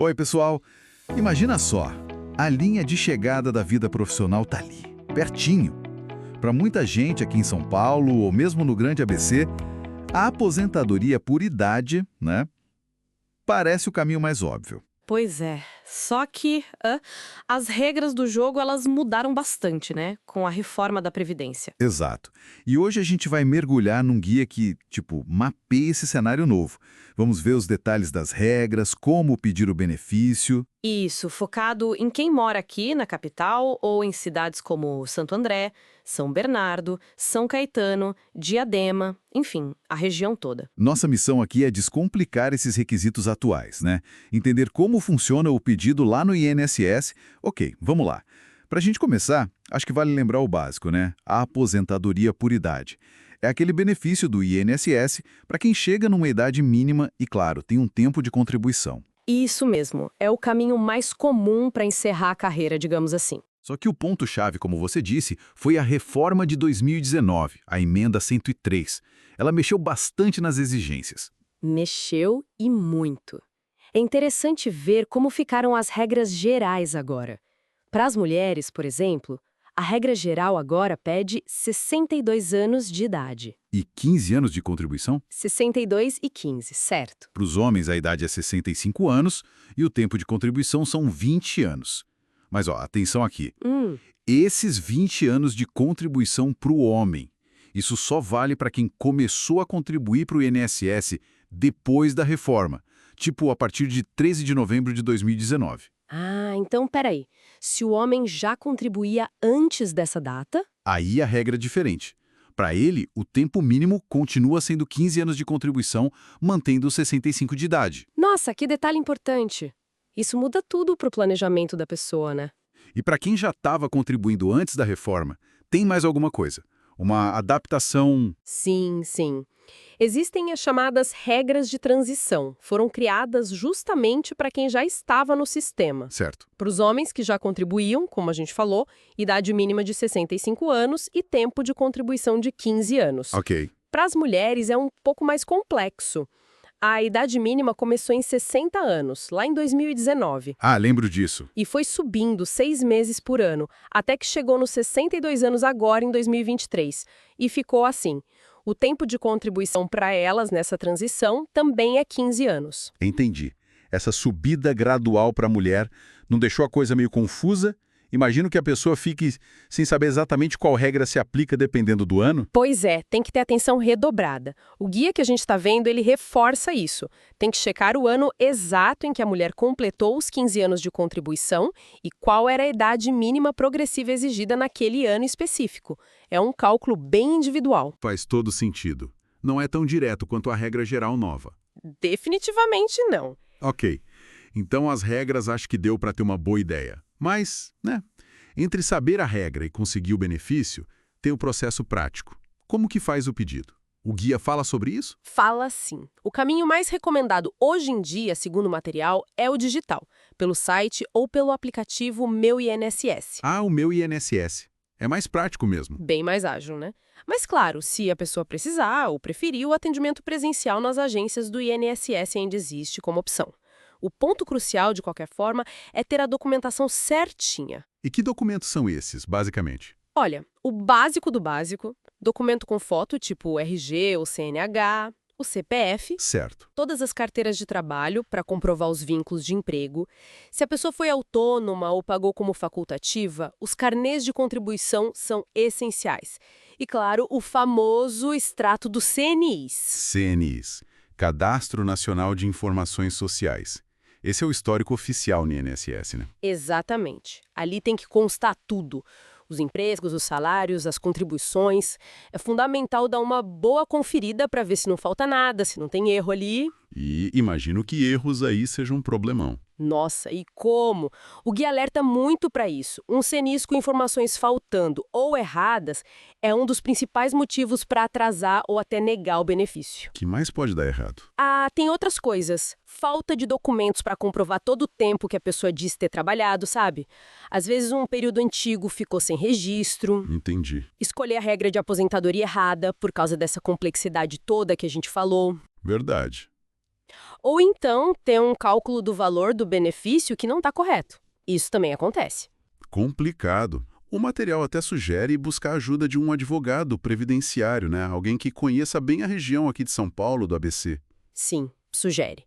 Oi, pessoal. Imagina só, a linha de chegada da vida profissional tá ali, pertinho. Para muita gente aqui em São Paulo ou mesmo no Grande ABC, a aposentadoria por idade, né, parece o caminho mais óbvio. Pois é, só que as regras do jogo elas mudaram bastante, né, com a reforma da Previdência. Exato. E hoje a gente vai mergulhar num guia que, mapeia esse cenário novo. Vamos ver os detalhes das regras, como pedir o benefício. Isso, focado em quem mora aqui na capital ou em cidades como Santo André, São Bernardo, São Caetano, Diadema, enfim, a região toda. Nossa missão aqui é descomplicar esses requisitos atuais, né? Entender como funciona o pedido lá no INSS. Ok, vamos lá. Para a gente começar, acho que vale lembrar o básico, né? A aposentadoria por idade. É aquele benefício do INSS para quem chega numa idade mínima e, claro, tem um tempo de contribuição. Isso mesmo, é o caminho mais comum para encerrar a carreira, digamos assim. Só que o ponto-chave, como você disse, foi a reforma de 2019, a emenda 103. Ela mexeu bastante nas exigências. Mexeu e muito. É interessante ver como ficaram as regras gerais agora. Para as mulheres, por exemplo, a regra geral agora pede 62 anos de idade. E 15 anos de contribuição? 62 e 15, certo. Para os homens, a idade é 65 anos e o tempo de contribuição são 20 anos. Mas, atenção aqui. Esses 20 anos de contribuição para o homem, isso só vale para quem começou a contribuir para o INSS depois da reforma, tipo a partir de 13 de novembro de 2019. Ah, então peraí. Se o homem já contribuía antes dessa data? Aí a regra é diferente. Para ele, o tempo mínimo continua sendo 15 anos de contribuição, mantendo os 65 de idade. Nossa, que detalhe importante. Isso muda tudo para o planejamento da pessoa, né? E para quem já estava contribuindo antes da reforma, tem mais alguma coisa. Uma adaptação. Sim, sim. Existem as chamadas regras de transição. Foram criadas justamente para quem já estava no sistema. Certo. Para os homens que já contribuíam, como a gente falou, idade mínima de 65 anos e tempo de contribuição de 15 anos. Ok. Para as mulheres é um pouco mais complexo. A idade mínima começou em 60 anos, lá em 2019. Ah, lembro disso. E foi subindo 6 meses por ano, até que chegou nos 62 anos agora em 2023. E ficou assim. O tempo de contribuição para elas nessa transição também é 15 anos. Entendi. Essa subida gradual para a mulher não deixou a coisa meio confusa? Imagino que a pessoa fique sem saber exatamente qual regra se aplica dependendo do ano. Pois é, tem que ter atenção redobrada. O guia que a gente está vendo, ele reforça isso. Tem que checar o ano exato em que a mulher completou os 15 anos de contribuição e qual era a idade mínima progressiva exigida naquele ano específico. É um cálculo bem individual. Faz todo sentido. Não é tão direto quanto a regra geral nova. Definitivamente não. Ok. Então as regras acho que deu para ter uma boa ideia. Mas, entre saber a regra e conseguir o benefício, tem o processo prático. Como que faz o pedido? O guia fala sobre isso? Fala sim. O caminho mais recomendado hoje em dia, segundo o material, é o digital, pelo site ou pelo aplicativo Meu INSS. Ah, o Meu INSS. É mais prático mesmo. Bem mais ágil, né? Mas claro, se a pessoa precisar ou preferir, o atendimento presencial nas agências do INSS ainda existe como opção. O ponto crucial, de qualquer forma, é ter a documentação certinha. E que documentos são esses, basicamente? Olha, o básico do básico, documento com foto tipo RG ou CNH, o CPF, Certo. todas as carteiras de trabalho para comprovar os vínculos de emprego. Se a pessoa foi autônoma ou pagou como facultativa, os carnês de contribuição são essenciais. E, claro, o famoso extrato do CNIs. CNIs. Cadastro Nacional de Informações Sociais. Esse é o histórico oficial no INSS, né? Exatamente. Ali tem que constar tudo. Os empregos, os salários, as contribuições. É fundamental dar uma boa conferida para ver se não falta nada, se não tem erro ali. E imagino que erros aí sejam um problemão. Nossa, e como? O guia alerta muito para isso. Um CNIS com informações faltando ou erradas é um dos principais motivos para atrasar ou até negar o benefício. O que mais pode dar errado? Ah, tem outras coisas. Falta de documentos para comprovar todo o tempo que a pessoa diz ter trabalhado, sabe? Às vezes um período antigo ficou sem registro. Entendi. Escolher a regra de aposentadoria errada por causa dessa complexidade toda que a gente falou. Verdade. Ou então ter um cálculo do valor do benefício que não está correto. Isso também acontece. Complicado. O material até sugere buscar a ajuda de um advogado previdenciário, né? Alguém que conheça bem a região aqui de São Paulo, do ABC. Sim, sugere.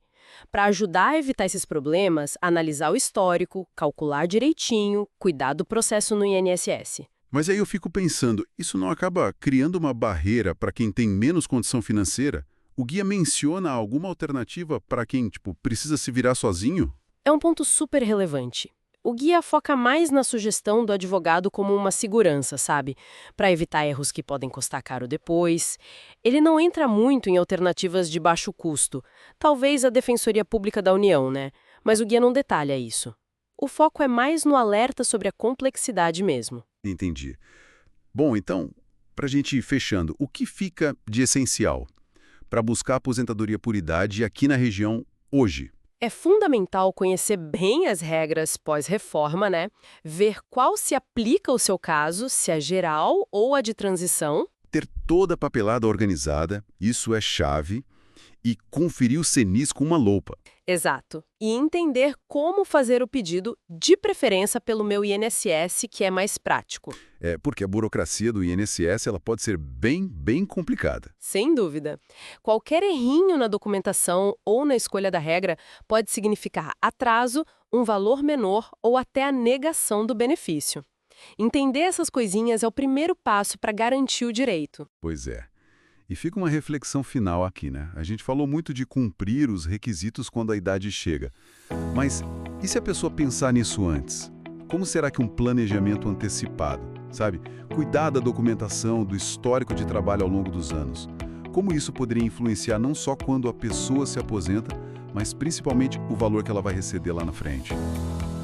Para ajudar a evitar esses problemas, analisar o histórico, calcular direitinho, cuidar do processo no INSS. Mas aí eu fico pensando, isso não acaba criando uma barreira para quem tem menos condição financeira? O guia menciona alguma alternativa para quem, precisa se virar sozinho? É um ponto super relevante. O guia foca mais na sugestão do advogado como uma segurança, sabe? Para evitar erros que podem custar caro depois. Ele não entra muito em alternativas de baixo custo. Talvez a Defensoria Pública da União, né? Mas o guia não detalha isso. O foco é mais no alerta sobre a complexidade mesmo. Entendi. Bom, então, para a gente ir fechando, o que fica de essencial para buscar aposentadoria por idade aqui na região hoje? É fundamental conhecer bem as regras pós-reforma, né? Ver qual se aplica ao seu caso, se é geral ou a de transição. Ter toda a papelada organizada, isso é chave, e conferir o CNIS com uma lupa. Exato. E entender como fazer o pedido, de preferência pelo meu INSS, que é mais prático. Porque a burocracia do INSS ela pode ser bem complicada. Sem dúvida. Qualquer errinho na documentação ou na escolha da regra pode significar atraso, um valor menor ou até a negação do benefício. Entender essas coisinhas é o primeiro passo para garantir o direito. Pois é. E fica uma reflexão final aqui, né? A gente falou muito de cumprir os requisitos quando a idade chega. Mas e se a pessoa pensar nisso antes? Como será que um planejamento antecipado, sabe? Cuidar da documentação, do histórico de trabalho ao longo dos anos. Como isso poderia influenciar não só quando a pessoa se aposenta, mas principalmente o valor que ela vai receber lá na frente?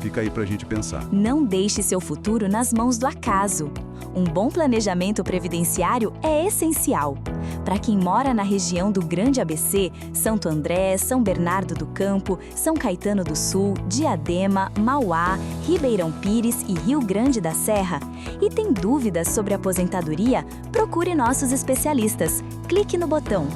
Fica aí pra gente pensar. Não deixe seu futuro nas mãos do acaso. Um bom planejamento previdenciário é essencial. Para quem mora na região do Grande ABC, Santo André, São Bernardo do Campo, São Caetano do Sul, Diadema, Mauá, Ribeirão Pires e Rio Grande da Serra, e tem dúvidas sobre aposentadoria, procure nossos especialistas. Clique no botão